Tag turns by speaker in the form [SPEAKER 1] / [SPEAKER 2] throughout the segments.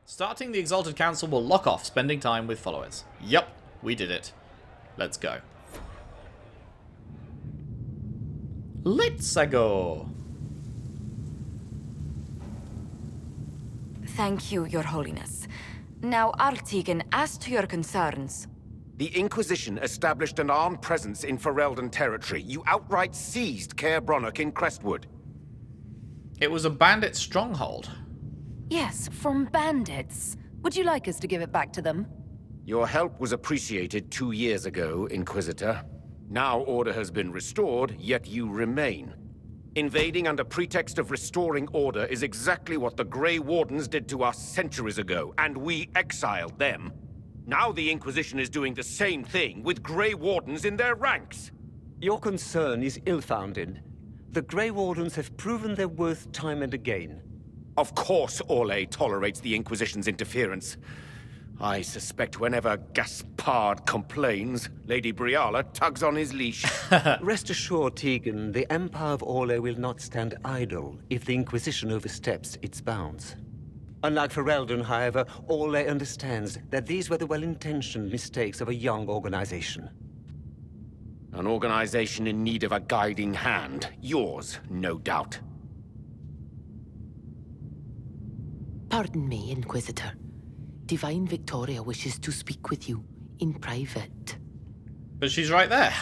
[SPEAKER 1] Starting the Exalted Council will lock off spending time with followers. Yup, we did it. Let's go. Let's go.
[SPEAKER 2] Thank you, Your Holiness. Now, Artigan, as to your concerns.
[SPEAKER 3] The Inquisition established an armed presence in Ferelden territory. You outright seized Caer Bronach in Crestwood.
[SPEAKER 1] It was a bandit stronghold.
[SPEAKER 4] Yes, from bandits. Would you like us to give it back to them?
[SPEAKER 3] Your help was appreciated 2 years ago, Inquisitor. Now order has been restored, yet you remain. Invading under pretext of restoring order is exactly what the Grey Wardens did to us centuries ago, and we exiled them. Now the Inquisition is doing the same thing with Grey Wardens in their ranks.
[SPEAKER 5] Your concern is ill-founded. The Grey Wardens have proven their worth time and again.
[SPEAKER 3] Of course Orlais tolerates the Inquisition's interference. I suspect whenever Gaspard complains, Lady Briala tugs on his leash.
[SPEAKER 5] Rest assured, Tegan, the Empire of Orlais will not stand idle if the Inquisition oversteps its bounds. Unlike Ferelden, however, Orlais understands that these were the well-intentioned mistakes of a young organization.
[SPEAKER 3] An organization in need of a guiding hand. Yours, no doubt.
[SPEAKER 6] Pardon me, Inquisitor. Divine Victoria wishes to speak with you in private.
[SPEAKER 1] But she's right there.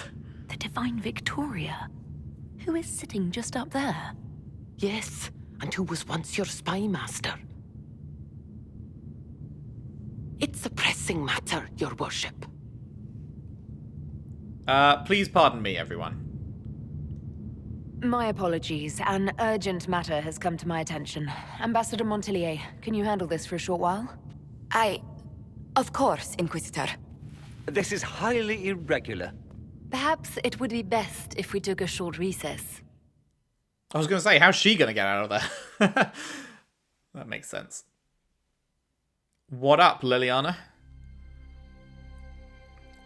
[SPEAKER 4] The Divine Victoria? Who is sitting just up there?
[SPEAKER 6] Yes, and who was once your spy master. It's a pressing matter, your worship.
[SPEAKER 1] Please pardon me, everyone.
[SPEAKER 4] My apologies. An urgent matter has come to my attention. Ambassador Montillier, can you handle this for a short while?
[SPEAKER 2] Of course, Inquisitor.
[SPEAKER 5] This is highly irregular.
[SPEAKER 4] Perhaps it would be best if we took a short recess.
[SPEAKER 1] I was going to say, how's she going to get out of there? That makes sense. What up, Liliana?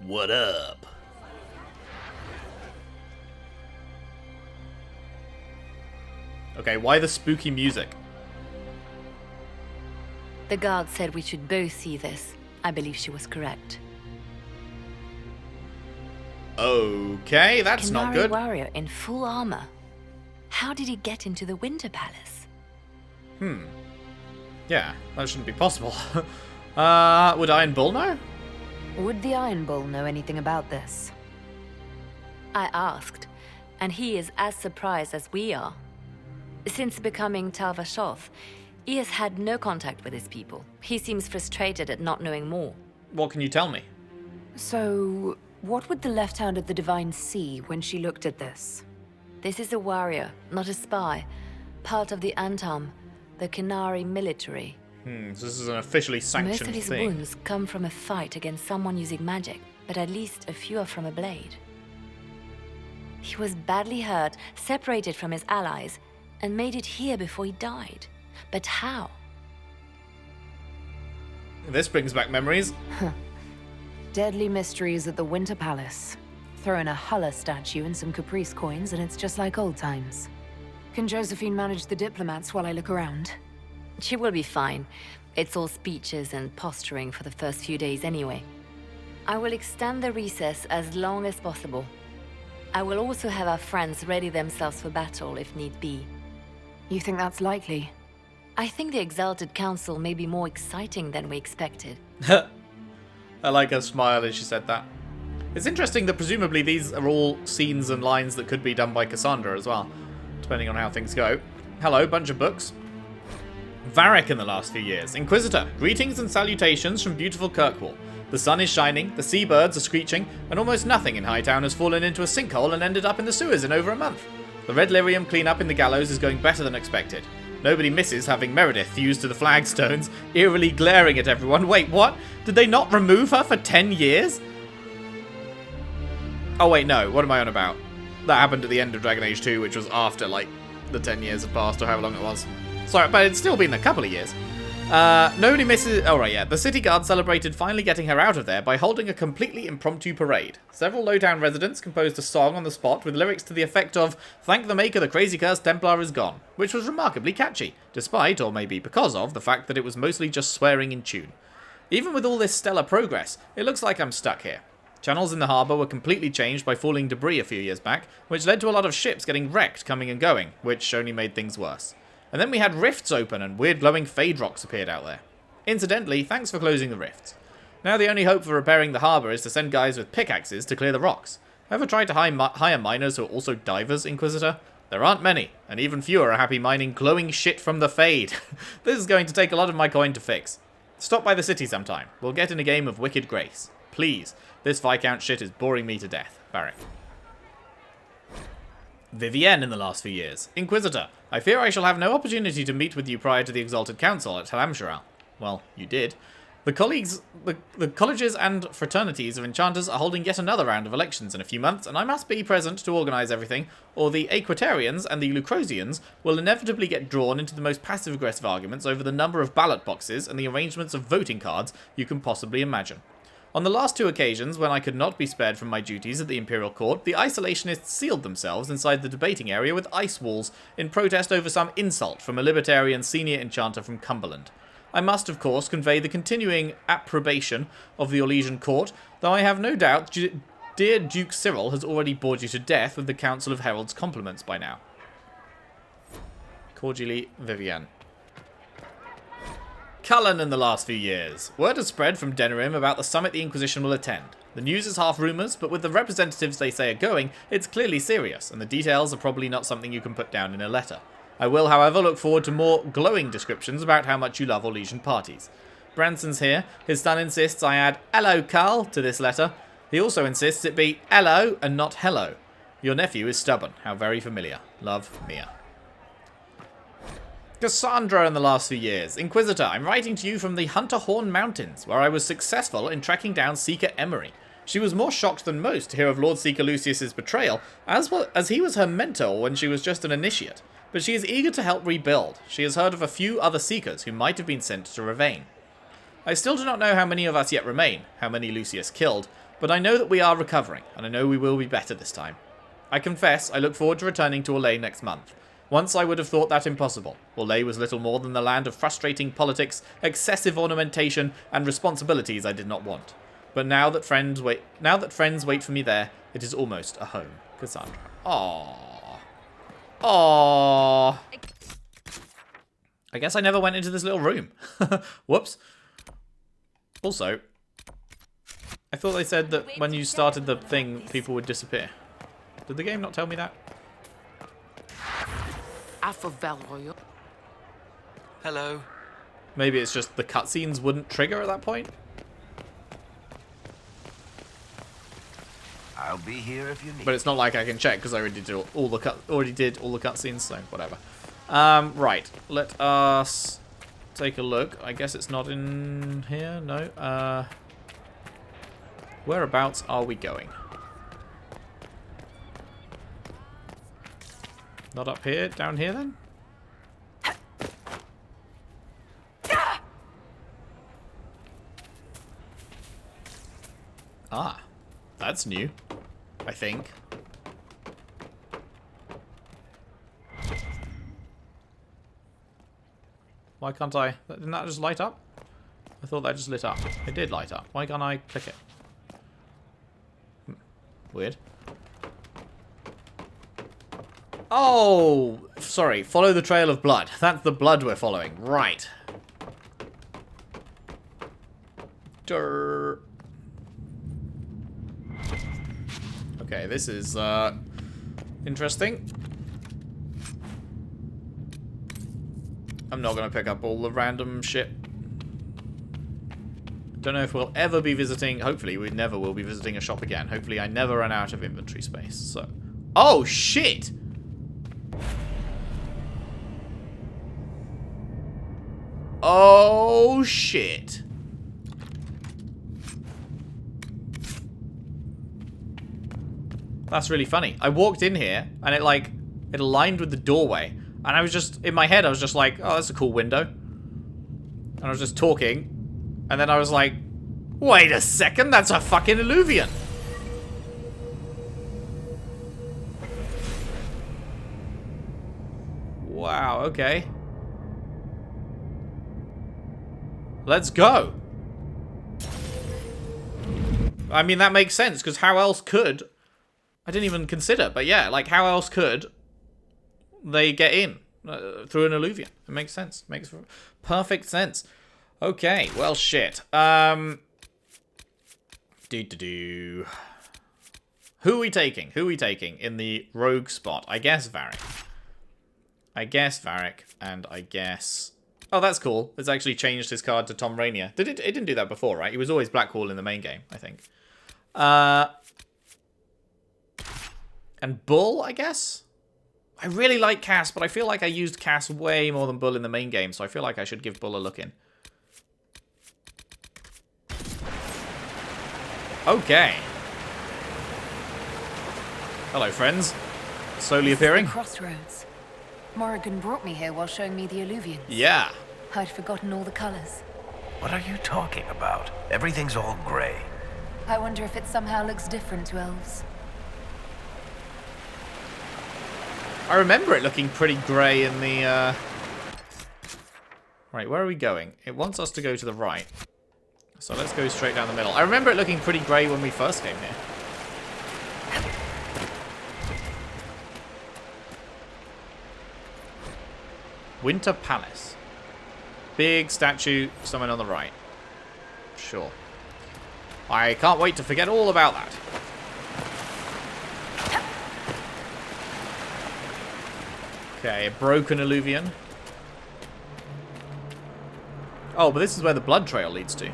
[SPEAKER 1] What up? Okay, why the spooky music?
[SPEAKER 4] The guard said we should both see this. I believe she was correct.
[SPEAKER 1] Okay, that's not good.
[SPEAKER 4] Warrior in full armor. How did he get into the Winter Palace?
[SPEAKER 1] Yeah, that shouldn't be possible. Would Iron Bull know?
[SPEAKER 4] Would the Iron Bull know anything about this? I asked, and he is as surprised as we are. Since becoming Tal-Vashoth, he has had no contact with his people. He seems frustrated at not knowing more.
[SPEAKER 1] What can you tell me?
[SPEAKER 4] So, what would the Left Hand of the Divine see when she looked at this? This is a warrior, not a spy. Part of the Antam, the Kenari military.
[SPEAKER 1] So this is an officially sanctioned
[SPEAKER 4] Most of his
[SPEAKER 1] thing.
[SPEAKER 4] wounds come from a fight against someone using magic, but at least a few are from a blade. He was badly hurt, separated from his allies, and made it here before he died. But how?
[SPEAKER 1] This brings back memories.
[SPEAKER 4] Deadly mysteries at the Winter Palace. Throw in a Hulla statue and some Caprice coins and it's just like old times. Can Josephine manage the diplomats while I look around? She will be fine. It's all speeches and posturing for the first few days anyway. I will extend the recess as long as possible. I will also have our friends ready themselves for battle if need be. You think that's likely? I think the Exalted Council may be more exciting than we expected.
[SPEAKER 1] I like her smile as she said that. It's interesting that presumably these are all scenes and lines that could be done by Cassandra as well, depending on how things go. Hello, bunch of books. Varric in the last few years. Inquisitor, greetings and salutations from beautiful Kirkwall. The sun is shining, the seabirds are screeching, and almost nothing in Hightown has fallen into a sinkhole and ended up in the sewers in over a month. The Red Lyrium cleanup in the gallows is going better than expected. Nobody misses having Meredith fused to the flagstones, eerily glaring at everyone. Wait, what? Did they not remove her for 10 years? Oh wait, no, what am I on about? That happened at the end of Dragon Age 2, which was after, like, the 10 years had passed, or however long it was. Sorry, but it's still been a couple of years. Nobody misses... Oh, right, yeah. The city guard celebrated finally getting her out of there by holding a completely impromptu parade. Several Lowtown residents composed a song on the spot with lyrics to the effect of "Thank the Maker, the Crazy Cursed Templar is gone," which was remarkably catchy, despite, or maybe because of, the fact that it was mostly just swearing in tune. Even with all this stellar progress, it looks like I'm stuck here. Channels in the harbour were completely changed by falling debris a few years back, which led to a lot of ships getting wrecked coming and going, which only made things worse. And then we had rifts open and weird glowing fade rocks appeared out there. Incidentally, thanks for closing the rifts. Now the only hope for repairing the harbour is to send guys with pickaxes to clear the rocks. Ever tried to hire miners who are also divers, Inquisitor? There aren't many, and even fewer are happy mining glowing shit from the fade. This is going to take a lot of my coin to fix. Stop by the city sometime. We'll get in a game of Wicked Grace. Please. This Viscount shit is boring me to death. Barrick. Vivienne in the last few years. Inquisitor, I fear I shall have no opportunity to meet with you prior to the Exalted Council at Halamsharal. Well, you did. The colleges and fraternities of enchanters are holding yet another round of elections in a few months, and I must be present to organise everything, or the Aquitarians and the Lucrosians will inevitably get drawn into the most passive-aggressive arguments over the number of ballot boxes and the arrangements of voting cards you can possibly imagine. On the last two occasions, when I could not be spared from my duties at the Imperial Court, the isolationists sealed themselves inside the debating area with ice walls in protest over some insult from a libertarian senior enchanter from Cumberland. I must, of course, convey the continuing approbation of the Orlesian Court, though I have no doubt dear Duke Cyril has already bored you to death with the Council of Heralds' compliments by now. Cordially, Vivienne. Cullen in the last few years. Word has spread from Denerim about the summit the Inquisition will attend. The news is half rumours, but with the representatives they say are going, it's clearly serious, and the details are probably not something you can put down in a letter. I will, however, look forward to more glowing descriptions about how much you love Orlesian parties. Branson's here. His son insists I add "Hello, Carl" to this letter. He also insists it be "Hello" and not "Hello." Your nephew is stubborn. How very familiar. Love, Mia. Cassandra in the last few years. Inquisitor, I'm writing to you from the Hunterhorn Mountains, where I was successful in tracking down Seeker Emery. She was more shocked than most to hear of Lord Seeker Lucius's betrayal, as well as he was her mentor when she was just an initiate. But she is eager to help rebuild. She has heard of a few other Seekers who might have been sent to Ravain. I still do not know how many of us yet remain, how many Lucius killed, but I know that we are recovering, and I know we will be better this time. I confess I look forward to returning to Orlais next month. Once I would have thought that impossible. Orlais was little more than the land of frustrating politics, excessive ornamentation, and responsibilities I did not want. But now that friends wait for me there, it is almost a home. Cassandra. Aww. Aww. I guess I never went into this little room. Whoops. Also, I thought they said that when you started the thing, people would disappear. Did the game not tell me that?
[SPEAKER 7] Hello.
[SPEAKER 1] Maybe it's just the cutscenes wouldn't trigger at that point?
[SPEAKER 7] I'll be here if you need.
[SPEAKER 1] But it's not like I can check because I already did all the cutscenes, so whatever. Right. Let us take a look. I guess it's not in here. No. Whereabouts are we going? Not up here. Down here then? Ah, that's new. I think. Why can't I? Didn't that just light up? I thought that just lit up. It did light up. Why can't I click it? Weird. Oh, sorry. Follow the trail of blood. That's the blood we're following. Right. Durr. Okay, this is interesting. I'm not going to pick up all the random shit. Don't know if we'll ever be visiting. Hopefully, we never will be visiting a shop again. Hopefully, I never run out of inventory space. So, oh shit! Oh shit! That's really funny. I walked in here and it aligned with the doorway, and I was just in my head. I was just like, "Oh, that's a cool window." And And I was just talking. And then I was like, wait a second, that's a fucking Eluvian. Wow, okay. Let's go. I mean, that makes sense, because how else could... I didn't even consider, but yeah, like, how else could they get in through an Eluvian? It makes sense. Makes perfect sense. Okay, well, shit. Who are we taking? Who are we taking in the rogue spot? I guess Varric. And I guess... Oh, that's cool. It's actually changed his card to Tom Rainier. It didn't do that before, right? He was always Blackwall in the main game, I think. And Bull, I guess? I really like Cass, but I feel like I used Cass way more than Bull in the main game, so I feel like I should give Bull a look in. Okay. Hello, friends. Slowly appearing.
[SPEAKER 4] Crossroads. Morrigan brought me here while showing me the Eluvians.
[SPEAKER 1] Yeah.
[SPEAKER 4] I'd forgotten all the colors.
[SPEAKER 7] What are you talking about? Everything's all gray.
[SPEAKER 4] I wonder if it somehow looks different to elves.
[SPEAKER 1] I remember it looking pretty grey in the, Right, where are we going? It wants us to go to the right. So let's go straight down the middle. I remember it looking pretty grey when we first came here. Winter Palace. Big statue, somewhere on the right. Sure. I can't wait to forget all about that. Okay, a broken Eluvian. Oh, but this is where the blood trail leads to.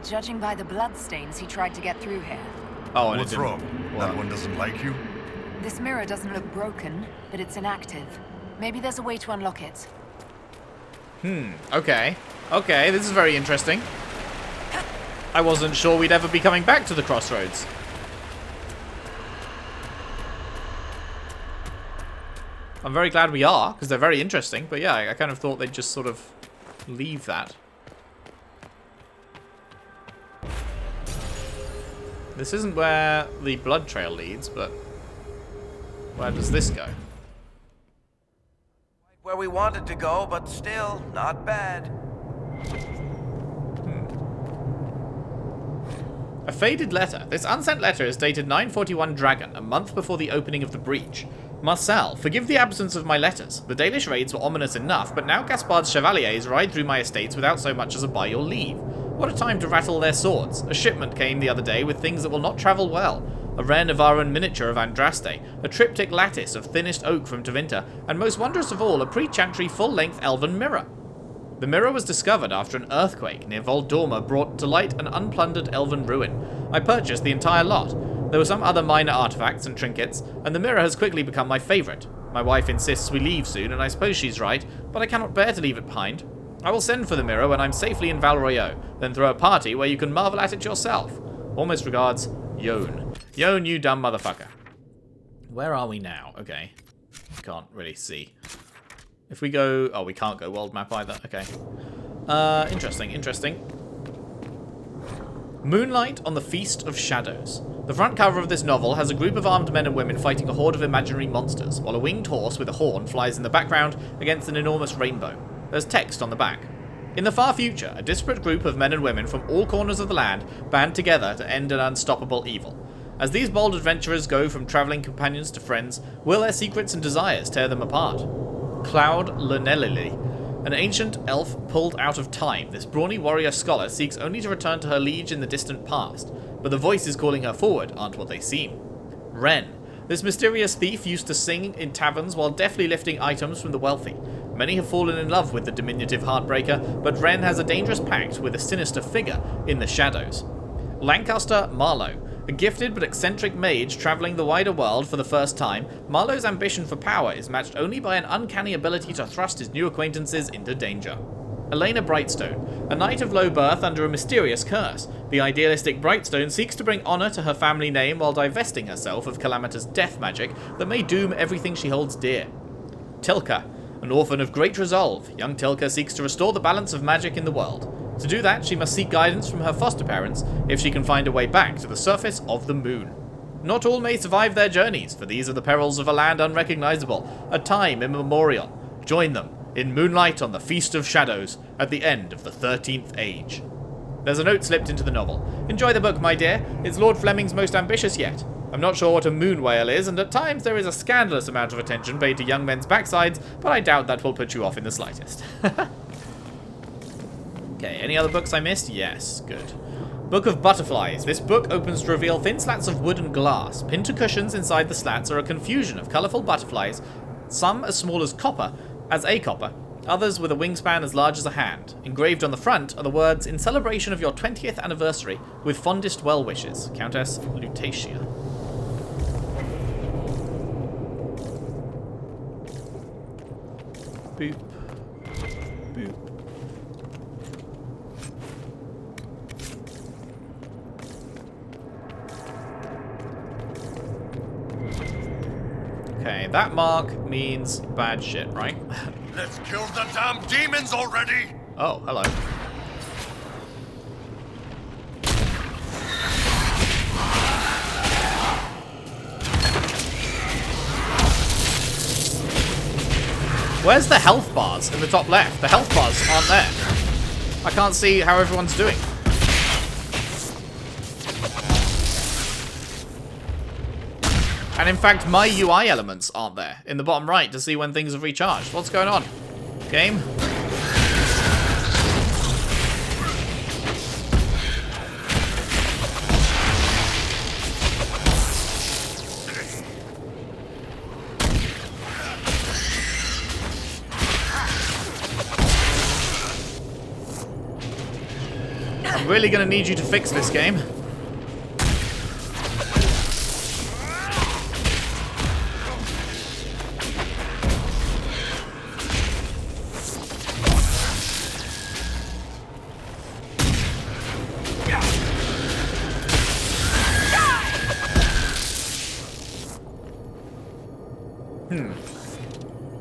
[SPEAKER 4] Judging by the bloodstains, he tried to get through here.
[SPEAKER 1] Oh, and
[SPEAKER 8] What's wrong? That one doesn't like you?
[SPEAKER 4] This mirror doesn't look broken, but it's inactive. Maybe there's a way to unlock it.
[SPEAKER 1] Okay. Okay, this is very interesting. I wasn't sure we'd ever be coming back to the crossroads. I'm very glad we are, because they're very interesting. But yeah, I kind of thought they'd just sort of leave that. This isn't where the blood trail leads, but where does this go?
[SPEAKER 7] Where we wanted to go, but still, not bad.
[SPEAKER 1] A faded letter. This unsent letter is dated 941 Dragon, a month before the opening of the breach. Marcel, forgive the absence of my letters. The Dalish raids were ominous enough, but now Gaspard's chevaliers ride through my estates without so much as a by your leave. What a time to rattle their swords. A shipment came the other day with things that will not travel well. A rare Navaran miniature of Andraste, a triptych lattice of thinnest oak from Tevinter, and most wondrous of all, a pre-chantry full-length elven mirror. The mirror was discovered after an earthquake near Voldorma brought to light an unplundered elven ruin. I purchased the entire lot. There were some other minor artifacts and trinkets, and the mirror has quickly become my favourite. My wife insists we leave soon, and I suppose she's right, but I cannot bear to leave it behind. I will send for the mirror when I'm safely in Val Royeaux, then throw a party where you can marvel at it yourself. Almost regards, Yon. Yon, you dumb motherfucker. Where are we now? Okay. Can't really see. If we go... Oh, we can't go world map either. Okay. Interesting, interesting. Moonlight on the Feast of Shadows. The front cover of this novel has a group of armed men and women fighting a horde of imaginary monsters, while a winged horse with a horn flies in the background against an enormous rainbow. There's text on the back. In the far future, a disparate group of men and women from all corners of the land band together to end an unstoppable evil. As these bold adventurers go from travelling companions to friends, will their secrets and desires tear them apart? Cloud Lunelili. An ancient elf pulled out of time, this brawny warrior scholar seeks only to return to her liege in the distant past, but the voices calling her forward aren't what they seem. Ren. This mysterious thief used to sing in taverns while deftly lifting items from the wealthy. Many have fallen in love with the diminutive Heartbreaker, but Ren has a dangerous pact with a sinister figure in the shadows. Lancaster Marlowe. A gifted but eccentric mage travelling the wider world for the first time, Marlowe's ambition for power is matched only by an uncanny ability to thrust his new acquaintances into danger. Elena Brightstone. A knight of low birth under a mysterious curse. The idealistic Brightstone seeks to bring honour to her family name while divesting herself of calamitous death magic that may doom everything she holds dear. Tilka. An orphan of great resolve, young Tilka seeks to restore the balance of magic in the world. To do that, she must seek guidance from her foster parents if she can find a way back to the surface of the moon. Not all may survive their journeys, for these are the perils of a land unrecognizable, a time immemorial. Join them in moonlight on the Feast of Shadows at the end of the 13th Age. There's a note slipped into the novel. Enjoy the book, my dear. It's Lord Fleming's most ambitious yet. I'm not sure what a moon whale is, and at times there is a scandalous amount of attention paid to young men's backsides, but I doubt that will put you off in the slightest. Okay, any other books I missed? Yes, good. Book of Butterflies. This book opens to reveal thin slats of wood and glass. Pinned to cushions inside the slats are a confusion of colourful butterflies, some as small as a copper, others with a wingspan as large as a hand. Engraved on the front are the words, "In celebration of your 20th anniversary, with fondest well wishes, Countess Lutetia." Boop. Boop. Okay, that mark means bad shit, right?
[SPEAKER 8] Let's kill the damn demons already!
[SPEAKER 1] Oh, hello. Where's the health bars in the top left? The health bars aren't there. I can't see how everyone's doing. And in fact, my UI elements aren't there in the bottom right to see when things have recharged. What's going on? Game? I'm really going to need you to fix this game.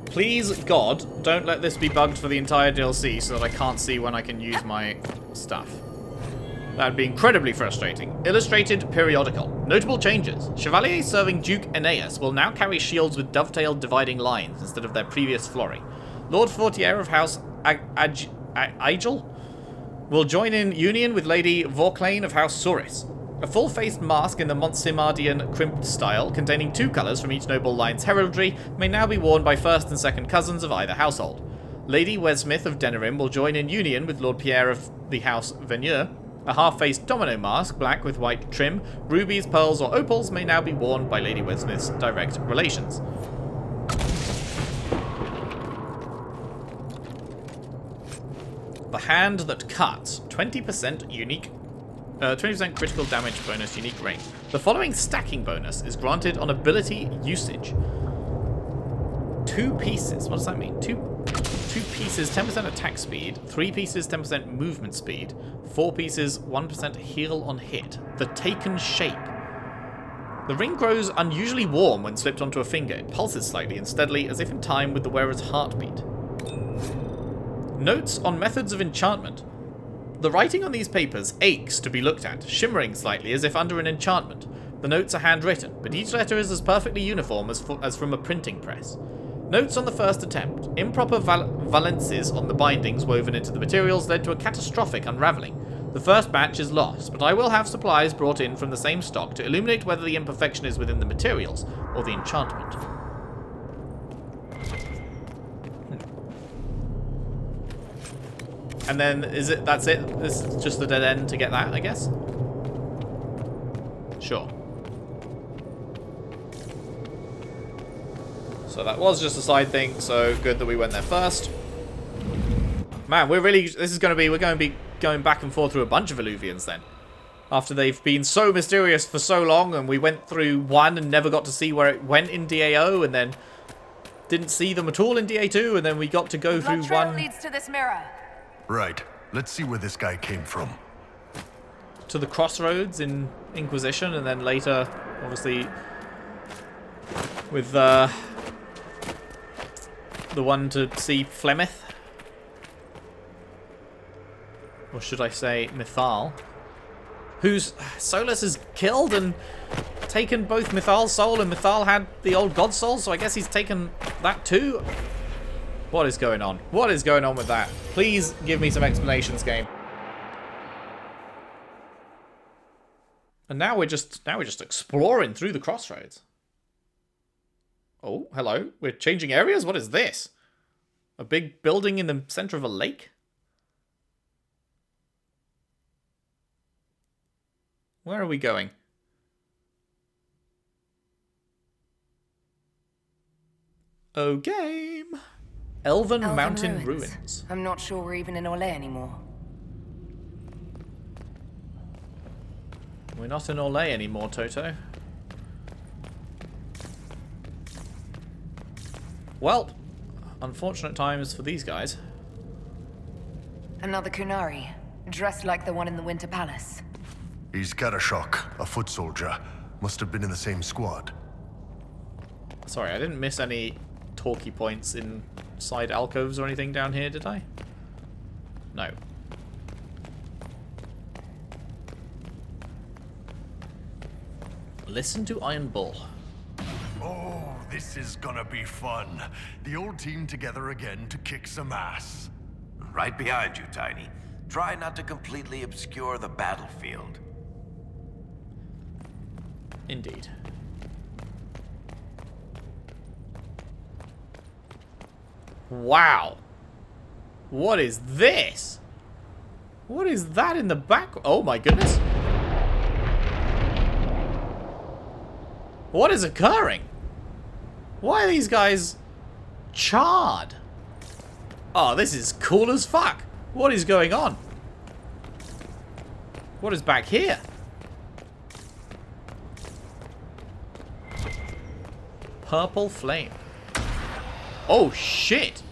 [SPEAKER 1] Please, God, don't let this be bugged for the entire DLC so that I can't see when I can use my stuff. That'd be incredibly frustrating. Illustrated periodical. Notable changes. Chevaliers serving Duke Aeneas will now carry shields with dovetailed dividing lines instead of their previous flory. Lord Fortier of House Aigel will join in union with Lady Vauclane of House Suris. A full-faced mask in the Montsimardian crimped style, containing 2 colours from each noble line's heraldry, may now be worn by first and second cousins of either household. Lady Wesmith of Denerim will join in union with Lord Pierre of the House Veneur. A half-faced domino mask, black with white trim, rubies, pearls, or opals, may now be worn by Lady Wesmith's direct relations. The Hand That Cuts. 20% unique 20% critical damage bonus, unique range. The following stacking bonus is granted on ability usage. 2 pieces. What does that mean? 2 pieces, 10% attack speed. 3 pieces, 10% movement speed. 4 pieces, 1% heal on hit. The Taken Shape. The ring grows unusually warm when slipped onto a finger. It pulses slightly and steadily, as if in time with the wearer's heartbeat. Notes on methods of enchantment. The writing on these papers aches to be looked at, shimmering slightly as if under an enchantment. The notes are handwritten, but each letter is as perfectly uniform as from a printing press. Notes on the first attempt. Improper valences on the bindings woven into the materials led to a catastrophic unravelling. The first batch is lost, but I will have supplies brought in from the same stock to illuminate whether the imperfection is within the materials or the enchantment. And then, that's it? This is just the dead end to get that, I guess? Sure. So that was just a side thing, so good that we went there first. Man, we're going to be going back and forth through a bunch of Illuvians then. After they've been so mysterious for so long, and we went through one and never got to see where it went in DAO, and then didn't see them at all in DA2, and then we got to go through one...
[SPEAKER 4] Blood trail leads to this mirror.
[SPEAKER 8] Right. Let's see where this guy came from.
[SPEAKER 1] To the crossroads in Inquisition, and then later, obviously, with The one to see Flemeth? Or should I say Mythal? Whose Solus has killed and taken both Mythal's soul, and Mythal had the old god soul, so I guess he's taken that too? What is going on? What is going on with that? Please give me some explanations, game. And now we're just exploring through the crossroads. Oh, hello. We're changing areas? What is this? A big building in the center of a lake? Where are we going? Oh, game. Elven Mountain Ruins.
[SPEAKER 4] I'm not sure we're even in Orlais anymore.
[SPEAKER 1] We're not in Orlais anymore, Toto. Well, unfortunate times for these guys.
[SPEAKER 4] Another Kunari, dressed like the one in the Winter Palace.
[SPEAKER 8] He's Karashok, a foot soldier. Must have been in the same squad.
[SPEAKER 1] Sorry, I didn't miss any talkie points inside alcoves or anything down here, did I? No. Listen to Iron Bull.
[SPEAKER 8] Oh, this is gonna be fun. The old team together again to kick some ass.
[SPEAKER 7] Right behind you, Tiny. Try not to completely obscure the battlefield.
[SPEAKER 1] Indeed. Wow. What is this? What is that in the back? Oh my goodness. What is occurring? Why are these guys charred? Oh, this is cool as fuck. What is going on? What is back here? Purple flame. Oh shit.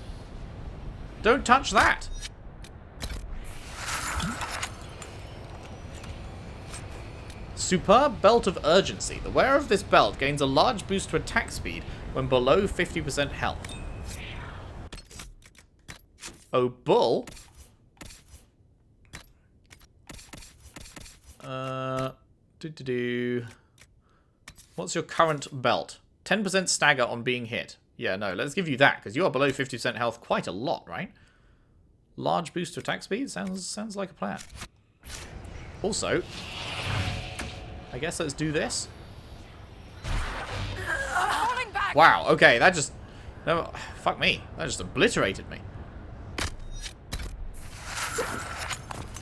[SPEAKER 1] Don't touch that. Superb Belt of Urgency. The wearer of this belt gains a large boost to attack speed when below 50% health. Oh, bull. What's your current belt? 10% stagger on being hit. Yeah, no, let's give you that, because you are below 50% health quite a lot, right? Large boost to attack speed? Sounds like a plan. Also, I guess let's do this. Wow, okay, that just... No, fuck me. That just obliterated me.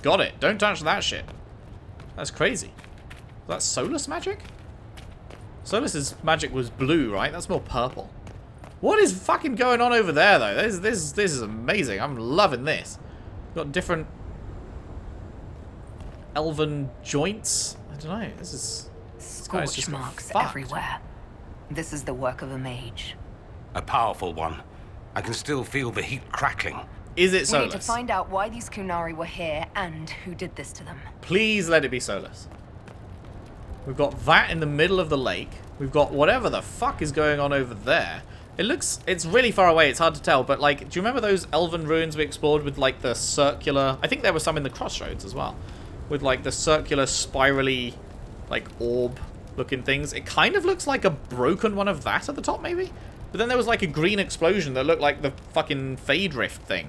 [SPEAKER 1] Got it. Don't touch that shit. That's crazy. That's Solus magic? Solus's magic was blue, right? That's more purple. What is fucking going on over there, though? This is amazing. I'm loving this. Got different elven joints. I don't know. This is...
[SPEAKER 4] Scorch marks everywhere. This is the work of a mage.
[SPEAKER 5] A powerful one. I can still feel the heat crackling.
[SPEAKER 1] Is it
[SPEAKER 4] We
[SPEAKER 1] Solus?
[SPEAKER 4] need to find out why these Kunari were here and who did this to them.
[SPEAKER 1] Please let it be Solus. We've got that in the middle of the lake. We've got whatever the fuck is going on over there. It's really far away, it's hard to tell, but like, do you remember those elven ruins we explored with like the circular, I think there were some in the crossroads as well, with like the circular spirally like orb looking things. It kind of looks like a broken one of that at the top maybe, but then there was like a green explosion that looked like the fucking Fade Rift thing.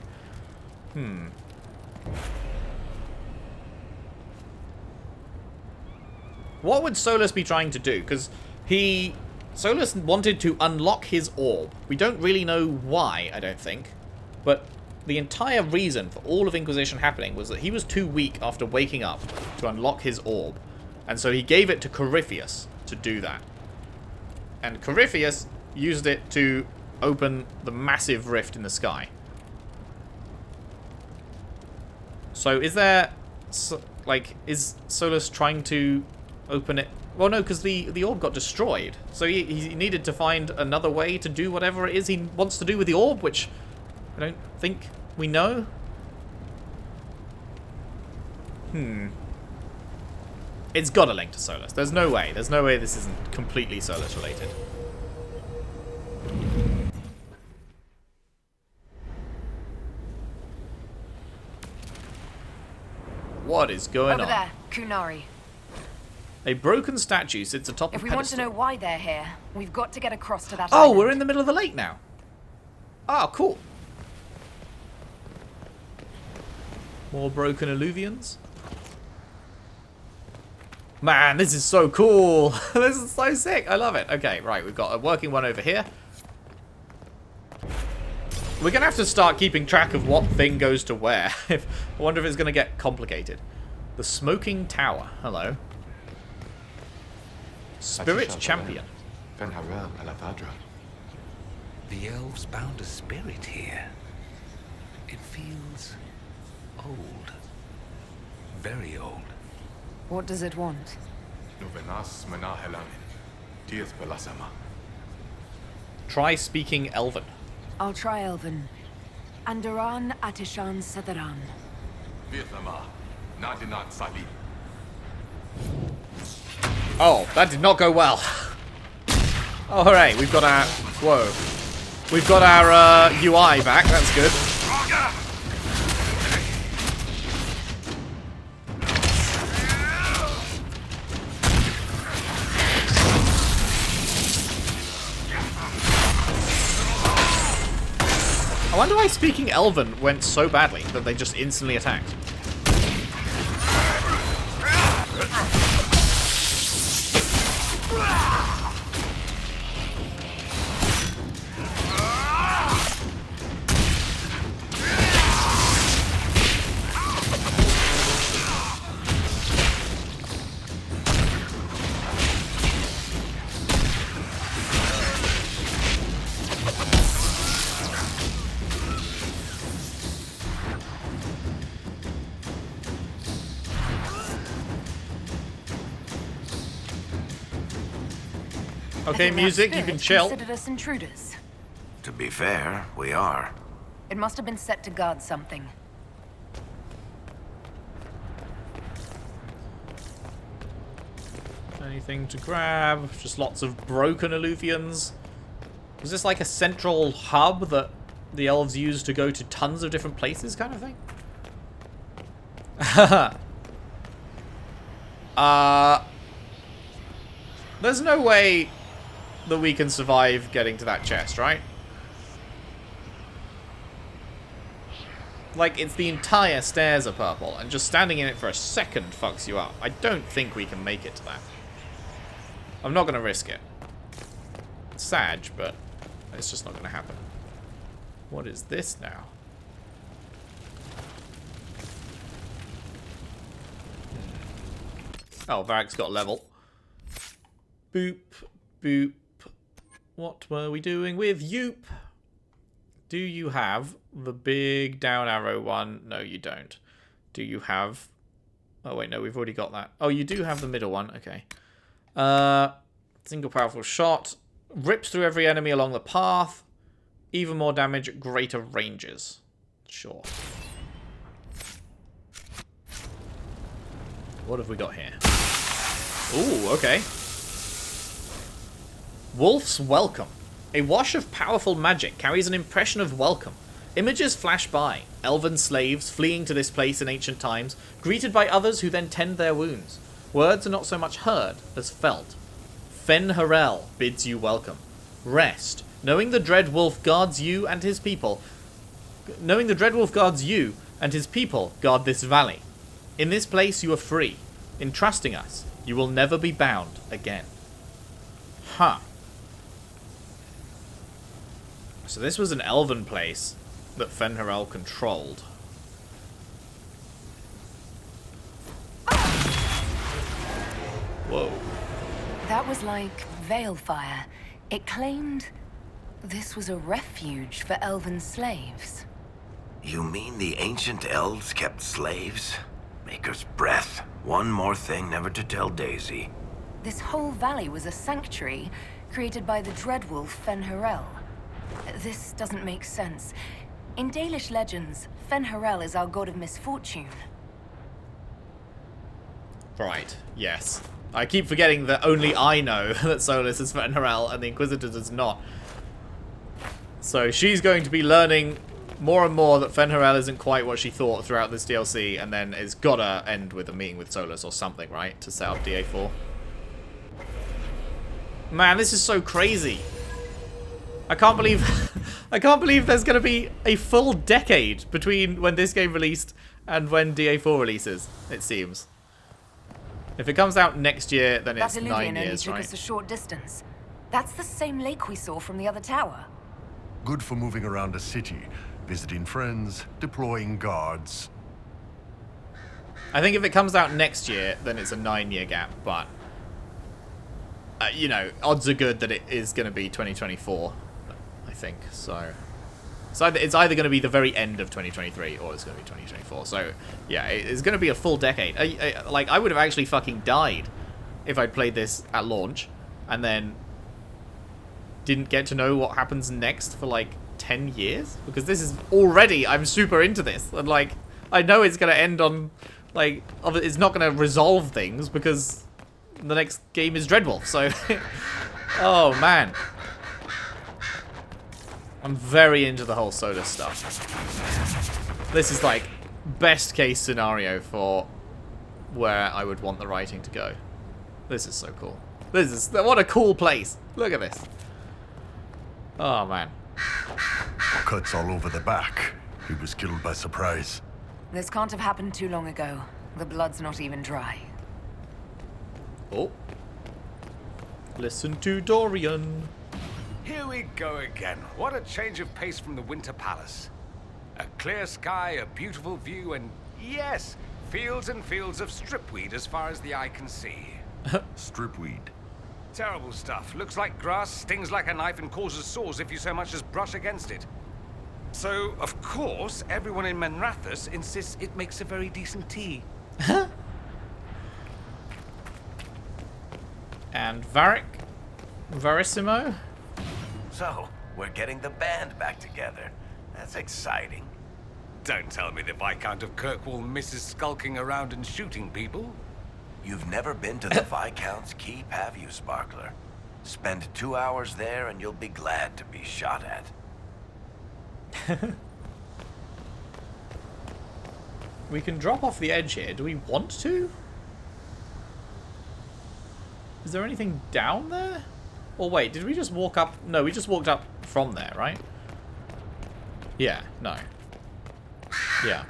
[SPEAKER 1] What would Solus be trying to do? Because Solus wanted to unlock his orb. We don't really know why, I don't think. But the entire reason for all of Inquisition happening was that he was too weak after waking up to unlock his orb. And so he gave it to Corypheus to do that. And Corypheus used it to open the massive rift in the sky. So is there... like, is Solus trying to open it? Well, no, because the orb got destroyed. So he needed to find another way to do whatever it is he wants to do with the orb, which I don't think we know. It's got a link to Solus. There's no way. There's no way this isn't completely Solus related. What is going
[SPEAKER 4] Over
[SPEAKER 1] on?
[SPEAKER 4] there, Kunari.
[SPEAKER 1] A broken statue sits atop a
[SPEAKER 4] If we want to
[SPEAKER 1] pedestal.
[SPEAKER 4] know why they're here, we've got to get across to that
[SPEAKER 1] Oh,
[SPEAKER 4] island.
[SPEAKER 1] we're in the middle of the lake now. Oh, cool. More broken alluvians. Man, this is so cool. This is so sick. I love it. Okay, right. We've got a working one over here. We're going to have to start keeping track of what thing goes to where. I wonder if it's going to get complicated. The Smoking Tower. Hello. Spirit Champion.
[SPEAKER 9] The elves bound a spirit here. It feels old. Very old.
[SPEAKER 4] What does it want?
[SPEAKER 1] Try speaking Elven.
[SPEAKER 4] I'll try Elven. Andaran Atishan Sadaran.
[SPEAKER 1] Oh, that did not go well. Oh, hooray. We've got our... Whoa. We've got our UI back. That's good. I wonder why speaking Elven went so badly that they just instantly attacked. Okay, music, you can chill.
[SPEAKER 4] Considered us intruders.
[SPEAKER 7] To be fair, we are.
[SPEAKER 4] It must have been set to guard something.
[SPEAKER 1] Anything to grab? Just lots of broken alluvians. Is this like a central hub that the elves use to go to tons of different places kind of thing? There's no way that we can survive getting to that chest, right? Like, it's the entire stairs are purple, and just standing in it for a second fucks you up. I don't think we can make it to that. I'm not going to risk it. It's sad, but it's just not going to happen. What is this now? Oh, Varric's got level. Boop, boop. What were we doing with Yoop? Do you have the big down arrow one? No, you don't. Do you have... Oh, wait, no, we've already got that. Oh, you do have the middle one. Okay. Single powerful shot. Rips through every enemy along the path. Even more damage at greater ranges. Sure. What have we got here? Ooh, okay. Wolf's Welcome. A wash of powerful magic carries an impression of welcome. Images flash by. Elven slaves fleeing to this place in ancient times, greeted by others who then tend their wounds. Words are not so much heard as felt. Fen Harel bids you welcome. Rest, knowing the Dread Wolf guards you and his people. Knowing the Dread Wolf guards you and his people guard this valley. In this place you are free. In trusting us, you will never be bound again. Huh. So this was an elven place that Fen Harel controlled. Whoa.
[SPEAKER 4] That was like Veilfire. It claimed this was a refuge for elven slaves.
[SPEAKER 7] You mean the ancient elves kept slaves? Maker's breath. One more thing never to tell Daisy.
[SPEAKER 4] This whole valley was a sanctuary created by the Dreadwolf Fen Harel. This doesn't make sense. In Dalish legends, Fen Harel is our god of misfortune.
[SPEAKER 1] Right, yes. I keep forgetting that only I know that Solus is Fen Harel and the Inquisitor does not. So she's going to be learning more and more that Fen'Harel isn't quite what she thought throughout this DLC, and then it's gotta end with a meeting with Solus or something, right? To set up DA4. Man, this is so crazy. I can't believe I can't believe there's gonna be a full decade between when this game released and when DA4 releases, it seems. If it comes out next year, then it's 9 years,
[SPEAKER 4] took
[SPEAKER 1] right?
[SPEAKER 4] us a short distance. That's the same lake we saw from the other tower.
[SPEAKER 8] Good for moving around a city, visiting friends, deploying guards.
[SPEAKER 1] I think if it comes out next year, then it's a 9-year gap, but you know, odds are good that it is going to be 2024, I think. So it's either going to be the very end of 2023 or it's going to be 2024. So yeah, it's going to be a full decade. Like, I would have actually fucking died if I'd played this at launch and then didn't get to know what happens next for like 10 years, because this is already, I'm super into this, and like I know it's going to end on like, it's not going to resolve things because the next game is Dreadwolf, so oh man, I'm very into the whole Solus stuff. This is like best case scenario for where I would want the writing to go. This is so cool. This is, what a cool place. Look at this. Oh man.
[SPEAKER 8] Cuts all over the back. He was killed by surprise.
[SPEAKER 4] This can't have happened too long ago. The blood's not even dry.
[SPEAKER 1] Oh. Listen to Dorian.
[SPEAKER 9] Here we go again. What a change of pace from the Winter Palace. A clear sky, a beautiful view, and yes, fields and fields of stripweed as far as the eye can see.
[SPEAKER 8] Stripweed.
[SPEAKER 9] Terrible stuff. Looks like grass, stings like a knife, and causes sores if you so much as brush against it. So, of course, everyone in Menrathus insists it makes a very decent tea.
[SPEAKER 1] And Verissimo?
[SPEAKER 7] So, we're getting the band back together. That's exciting.
[SPEAKER 9] Don't tell me the Viscount of Kirkwall misses skulking around and shooting people.
[SPEAKER 7] You've never been to the Viscount's Keep, have you, Sparkler? Spend 2 hours there and you'll be glad to be shot at.
[SPEAKER 1] We can drop off the edge here. Do we want to? Is there anything down there? Or wait, did we just walk up? No, we just walked up from there, right? Yeah, no. Yeah.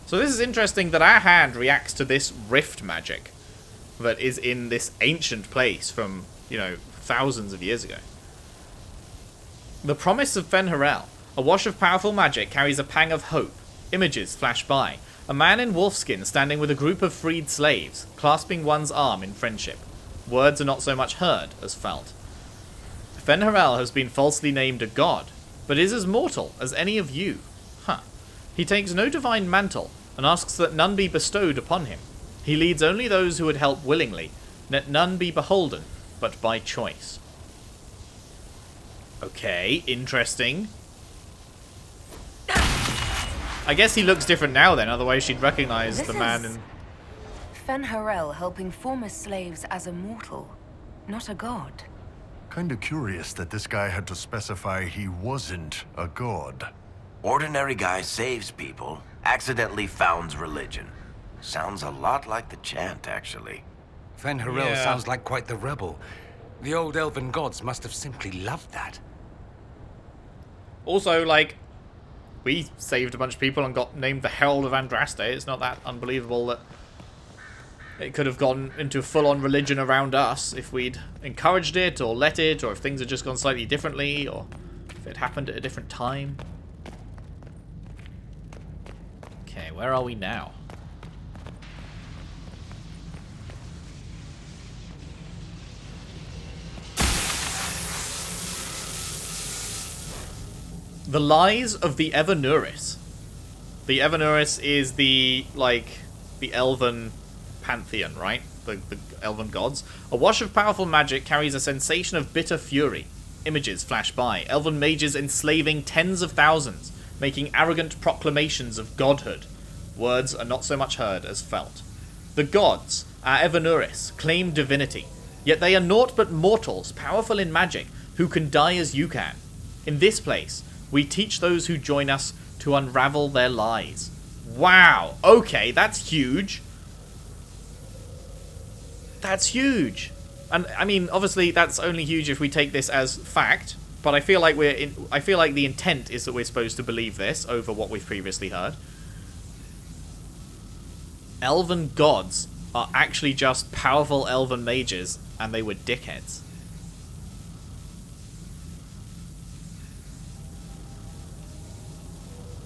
[SPEAKER 1] So this is interesting that our hand reacts to this rift magic that is in this ancient place from, you know, thousands of years ago. The promise of Fen'Harel. A wash of powerful magic carries a pang of hope. Images flash by. A man in wolfskin standing with a group of freed slaves, clasping one's arm in friendship. Words are not so much heard as felt. Fen'Harel has been falsely named a god, but is as mortal as any of you. Huh. He takes no divine mantle, and asks that none be bestowed upon him. He leads only those who would help willingly, let none be beholden, but by choice. Okay, interesting. I guess he looks different now then, otherwise she'd recognize the man in...
[SPEAKER 4] Fen'Harel helping former slaves as a mortal, not a god.
[SPEAKER 8] Kinda curious that this guy had to specify he wasn't a god.
[SPEAKER 7] Ordinary guy saves people, accidentally founds religion. Sounds a lot like the chant, actually.
[SPEAKER 9] Fen'Harel sounds like quite the rebel. The old elven gods must have simply loved that.
[SPEAKER 1] Also, like, we saved a bunch of people and got named the Herald of Andraste. It's not that unbelievable that it could have gone into full-on religion around us if we'd encouraged it or let it, or if things had just gone slightly differently, or if it happened at a different time. Okay, where are we now? The Lies of the Evernuris. The Evernuris is the, like, the Elven pantheon, right? The Elven gods. A wash of powerful magic carries a sensation of bitter fury. Images flash by. Elven mages enslaving tens of thousands, making arrogant proclamations of godhood. Words are not so much heard as felt. The gods, our Evernuris, claim divinity, yet they are naught but mortals, powerful in magic, who can die as you can. In this place, we teach those who join us to unravel their lies. Wow, okay, that's huge. That's huge. And I mean, obviously that's only huge if we take this as fact, but I feel like the intent is that we're supposed to believe this over what we've previously heard. Elven gods are actually just powerful elven mages, and they were dickheads.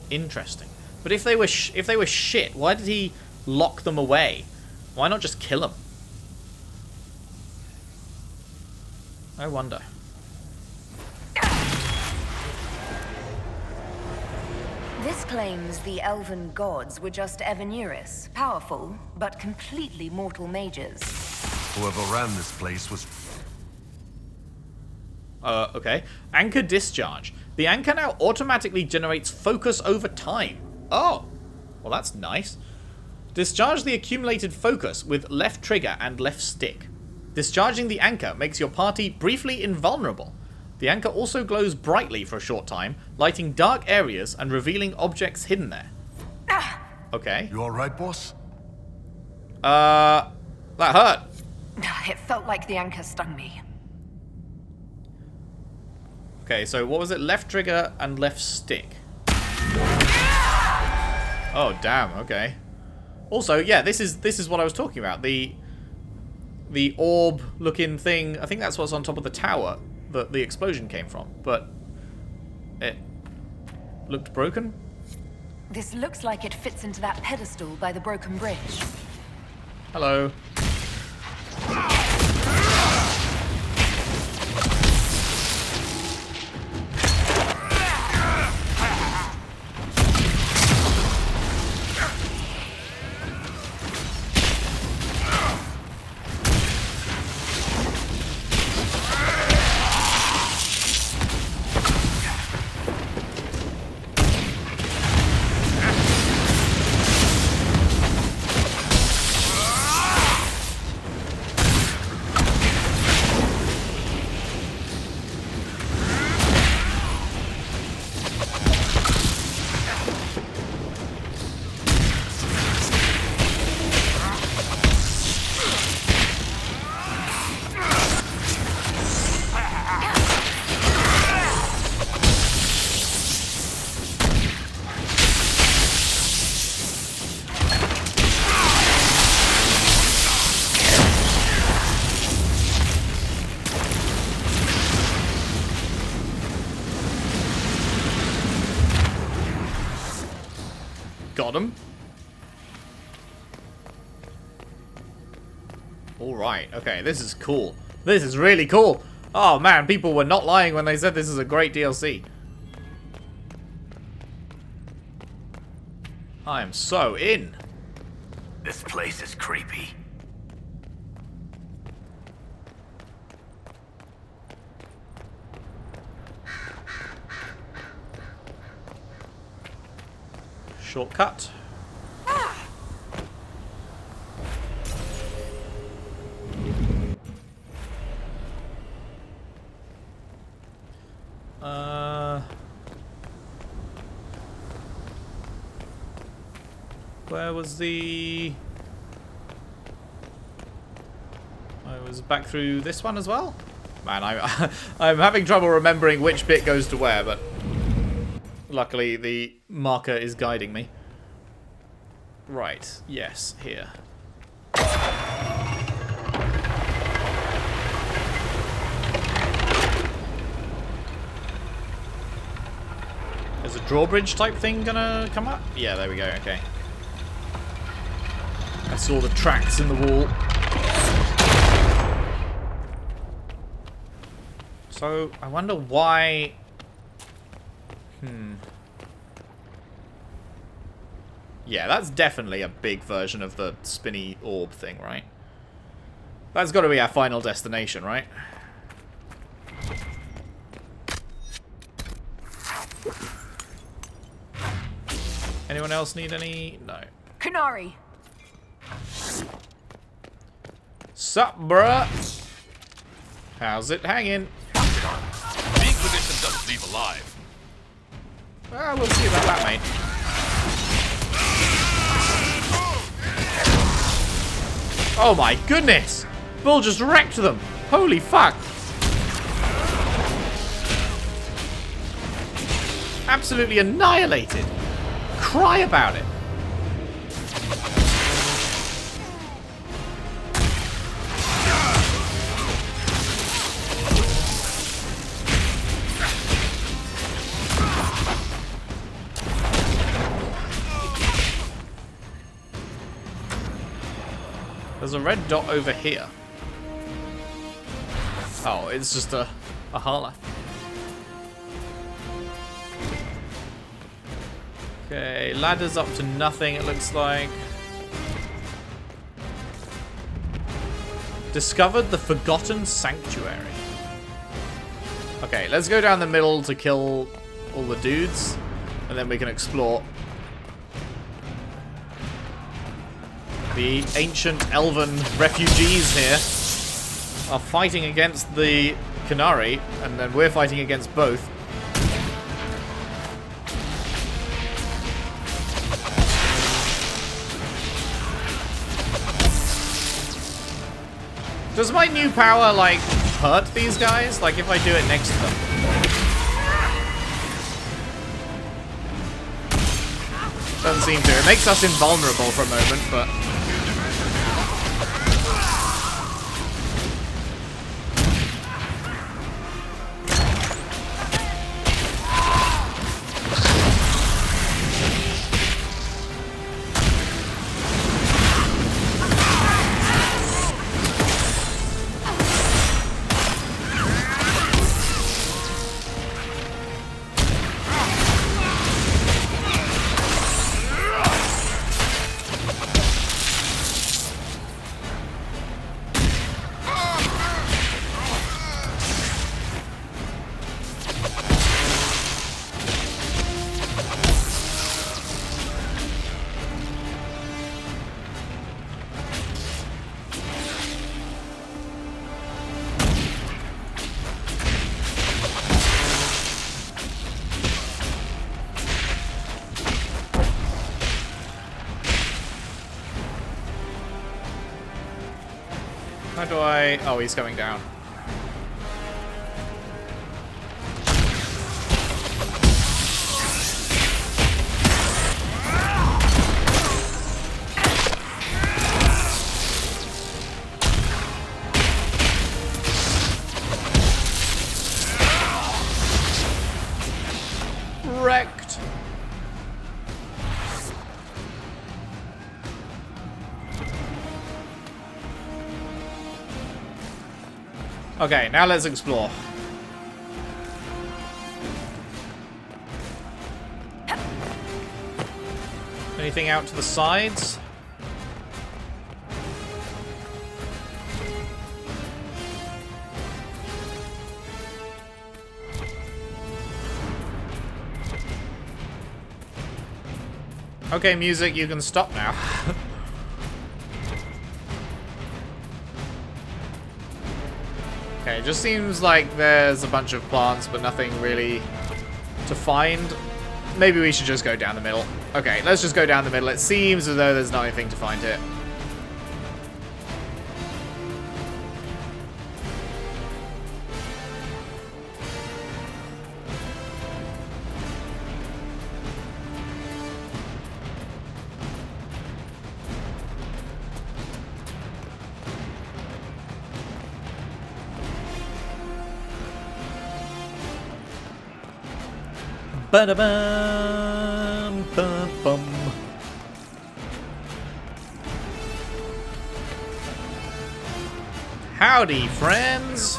[SPEAKER 1] Interesting. But if they were shit, why did he lock them away? Why not just kill them? I wonder.
[SPEAKER 4] This claims the elven gods were just Evanuris, powerful, but completely mortal mages.
[SPEAKER 8] Whoever ran this place was...
[SPEAKER 1] Okay. Anchor discharge. The anchor now automatically generates focus over time. Oh! Well, that's nice. Discharge the accumulated focus with left trigger and left stick. Discharging the anchor makes your party briefly invulnerable. The anchor also glows brightly for a short time, lighting dark areas and revealing objects hidden there. Okay.
[SPEAKER 8] You alright, boss?
[SPEAKER 1] That hurt.
[SPEAKER 4] It felt like the anchor stung me.
[SPEAKER 1] Okay, so what was it? Left trigger and left stick. Oh, damn, okay. Also, yeah, this is what I was talking about. The orb-looking thing, I think that's what's on top of the tower that the explosion came from, but it looked broken.
[SPEAKER 4] This looks like it fits into that pedestal by the broken bridge.
[SPEAKER 1] Hello. Got him. Alright, okay, this is cool. This is really cool. Oh man, people were not lying when they said this is a great DLC. I am so in.
[SPEAKER 7] This place is creepy.
[SPEAKER 1] Shortcut. Where was the... I was back through this one as well? Man, I'm having trouble remembering which bit goes to where, but luckily the marker is guiding me. Right, yes, here. Is a drawbridge type thing gonna come up? Yeah, there we go, okay. I saw the tracks in the wall. So, I wonder why... Yeah, that's definitely a big version of the spinny orb thing, right? That's got to be our final destination, right? Anyone else need any? No.
[SPEAKER 4] Canary.
[SPEAKER 1] Sup, bruh? How's it hanging?
[SPEAKER 10] Inquisition doesn't leave alive.
[SPEAKER 1] Well, we'll see about that, mate. Oh my goodness! Bull just wrecked them! Holy fuck! Absolutely annihilated! Cry about it! There's a red dot over here. Oh, it's just a Hala. Okay, ladder's up to nothing, it looks like. Discovered the Forgotten Sanctuary. Okay, let's go down the middle to kill all the dudes, and then we can explore. The ancient Elven refugees here are fighting against the Qunari, and then we're fighting against both. Does my new power, like, hurt these guys? Like, if I do it next to them? Doesn't seem to. It makes us invulnerable for a moment, but... How do I... Oh, he's coming down. Wrecked. Okay, now let's explore. Anything out to the sides? Okay, music, you can stop now. Okay, it just seems like there's a bunch of plants, but nothing really to find. Maybe we should just go down the middle. Okay, let's just go down the middle. It seems as though there's not anything to find here. Ba-da-bum, bum-bum. Howdy, friends.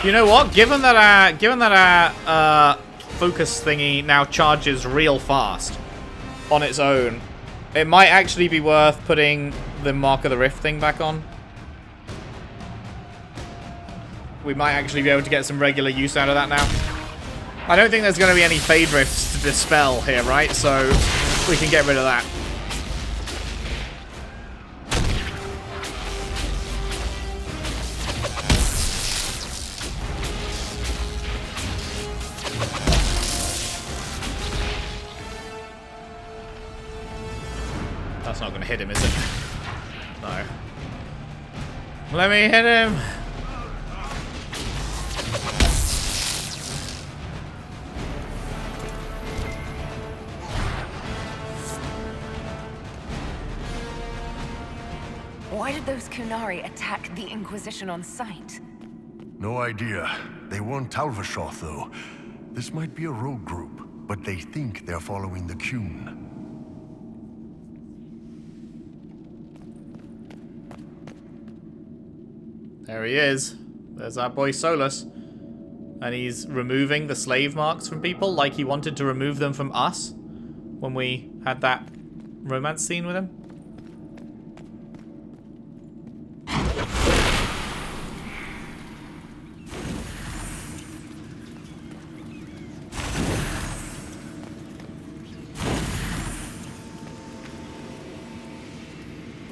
[SPEAKER 1] You know what? Given that our focus thingy now charges real fast on its own, it might actually be worth putting the Mark of the Rift thing back on. We might actually be able to get some regular use out of that now. I don't think there's going to be any fade rifts to dispel here, right? So we can get rid of that. That's not going to hit him, is it? No. Let me hit him.
[SPEAKER 4] Why did those Kunari attack the Inquisition on sight?
[SPEAKER 8] No idea. They weren't Talvashoth, though. This might be a rogue group, but they think they're following the Qun.
[SPEAKER 1] There he is. There's our boy Solus. And he's removing the slave marks from people like he wanted to remove them from us when we had that romance scene with him.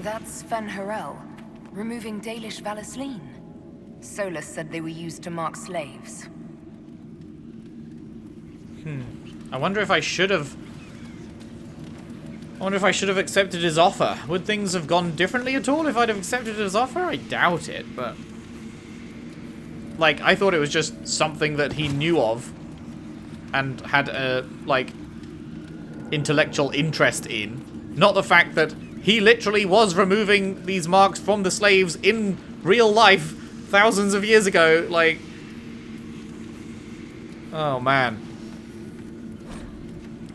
[SPEAKER 4] That's Fen Harel, removing Dalish Valisleen. Solus said they were used to mark slaves.
[SPEAKER 1] I wonder if I should have... accepted his offer. Would things have gone differently at all if I'd have accepted his offer? I doubt it, but... Like, I thought it was just something that he knew of and had a, like, intellectual interest in. Not the fact that he literally was removing these marks from the slaves in real life thousands of years ago. Like, oh man.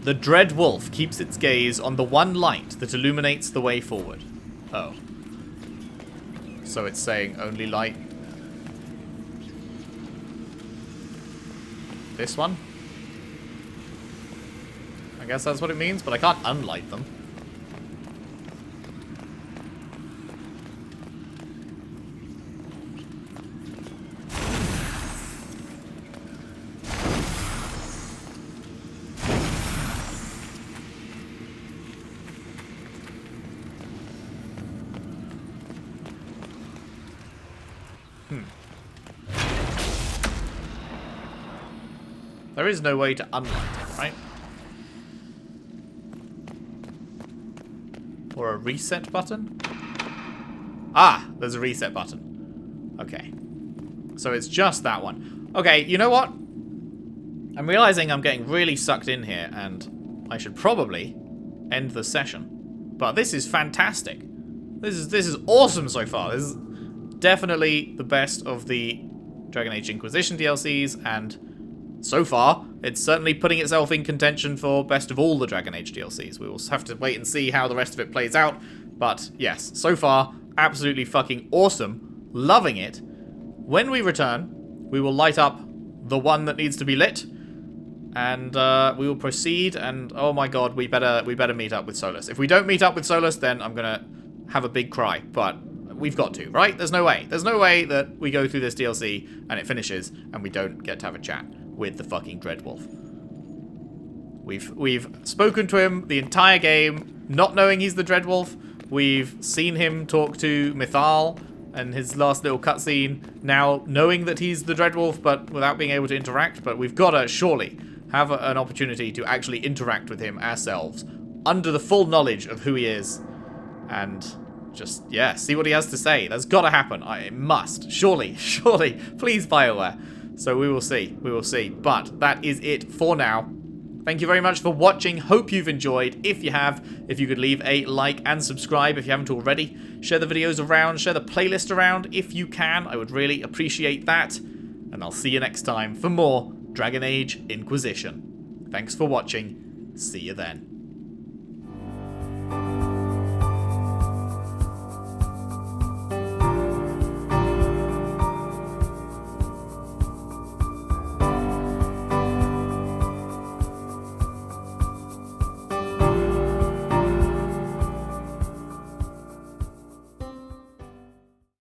[SPEAKER 1] The Dread Wolf keeps its gaze on the one light that illuminates the way forward. Oh. So it's saying only light. This one? I guess that's what it means, but I can't unlight them. There is no way to unlight it, right? Or a reset button? Ah, there's a reset button. Okay. So it's just that one. Okay, you know what? I'm realizing I'm getting really sucked in here, and I should probably end the session. But this is fantastic. This is awesome so far. This is definitely the best of the Dragon Age Inquisition DLCs, and so far, it's certainly putting itself in contention for best of all the Dragon Age DLCs. We will have to wait and see how the rest of it plays out. But yes, so far, absolutely fucking awesome. Loving it. When we return, we will light up the one that needs to be lit. And we will proceed, and oh my god, we better meet up with Solus. If we don't meet up with Solus, then I'm gonna have a big cry. But we've got to, right? There's no way. There's no way that we go through this DLC and it finishes and we don't get to have a chat with the fucking Dreadwolf. We've spoken to him the entire game, not knowing he's the Dreadwolf. We've seen him talk to Mythal and his last little cutscene, now knowing that he's the Dreadwolf, but without being able to interact. But we've got to surely have an opportunity to actually interact with him ourselves, under the full knowledge of who he is, and just, yeah, see what he has to say. That's got to happen. It must. Surely, please, BioWare. So we will see. We will see. But that is it for now. Thank you very much for watching. Hope you've enjoyed. If you have, if you could leave a like and subscribe if you haven't already. Share the videos around. Share the playlist around if you can. I would really appreciate that. And I'll see you next time for more Dragon Age Inquisition. Thanks for watching. See you then.